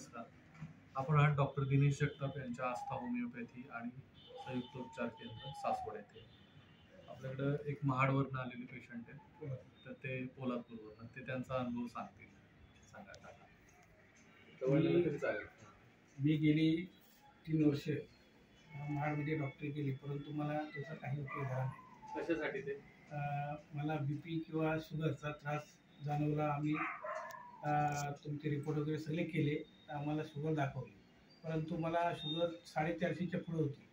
नमस्कार. आपण आहात डॉक्टर दिनेश जगताप यांच्या आस्था होमिओपॅथी आणि संयुक्त उपचार केंद्र सासवड येथे. आपल्याकडं एक महाडवरून आलेले पेशंट आहेत, तर ते पोलादपूरवरून, ते त्यांचा अनुभव सांगतील. सांगा काका. मी गेली 3 वर्ष महाडमध्ये डॉक्टरी केली, परंतु मला त्याचा काही उपयोग झाला नाही. कशासाठी ते? मला BP किंवा शुगरचा त्रास जाणवला. आम्ही तुमचे रिपोर्ट वगैरे सगळे केले, तर आम्हाला शुगर दाखवली, परंतु मला शुगर 450च्या पुढे होती.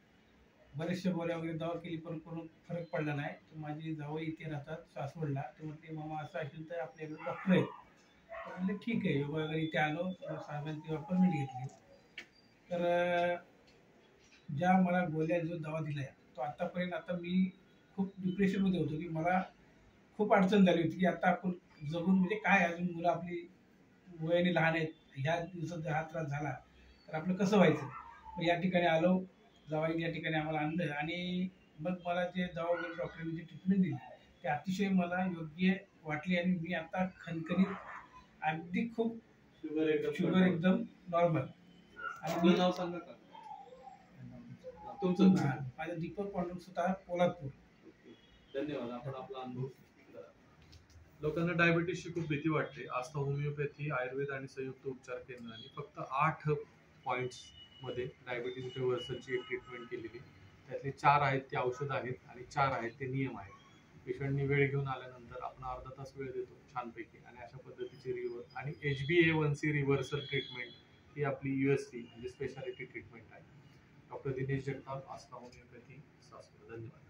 बरेचशा गोळ्या वगैरे दवा केली, पण फरक पडला नाही. तर माझी जावई इथे राहतात सासवडला, ते म्हटले मामा असं असेल तर आपल्याकडे डॉक्टर आहेत. तर म्हणले ठीक आहे. योगा वगैरे इथे आलो, साहेबांची अपॉइंटमेंट घेतली. तर ज्या मला गोळ्या जो दवा दिला तो आतापर्यंत, आता मी खूप डिप्रेशनमध्ये होतो की मला खूप अडचण झाली होती की आता आपण जगून म्हणजे काय, अजून मुलं आपली वयाने लहान आहेत, ह्या दिवसात जर हा त्रास झाला तर आपलं कसं व्हायचं. मग या ठिकाणी आलो, जावाईने या ठिकाणी आम्हाला आणलं आणि मग मला जे दवा वगैरे डॉक्टरांनी जी ट्रीटमेंट दिली ते अतिशय मला योग्य वाटली आणि मी आता खणखणीत, अगदी खूप शुगर एकदम नॉर्मल. आणि नाव सांगा का तुमचं? माझं दीपक पांडुरंग सुतार, पोलादपूर. धन्यवाद. आपण आपला अनुभव. लोकांना डायबिटीसची खूप भीती वाटते. आस्था होमिओपॅथी, आयुर्वेद आणि संयुक्त उपचार केंद्राने फक्त 8 पॉइंट्स मध्ये डायबिटीस रिव्हर्सलची एक ट्रीटमेंट केलेली. त्यातले 4 आहेत ते औषध आहेत आणि 4 आहेत ते नियम आहेत. पेशंटनी वेळ घेऊन आल्यानंतर आपण अर्धा तास वेळ देतो छानपैकी, आणि अशा पद्धतीची आणि HbA1c रिव्हर्सल ट्रीटमेंट ही आपली UST म्हणजे स्पेशालिटी ट्रीटमेंट आहे. डॉक्टर दिनेश जगताप, आस्था होमिओपॅथी, सासवड. धन्यवाद.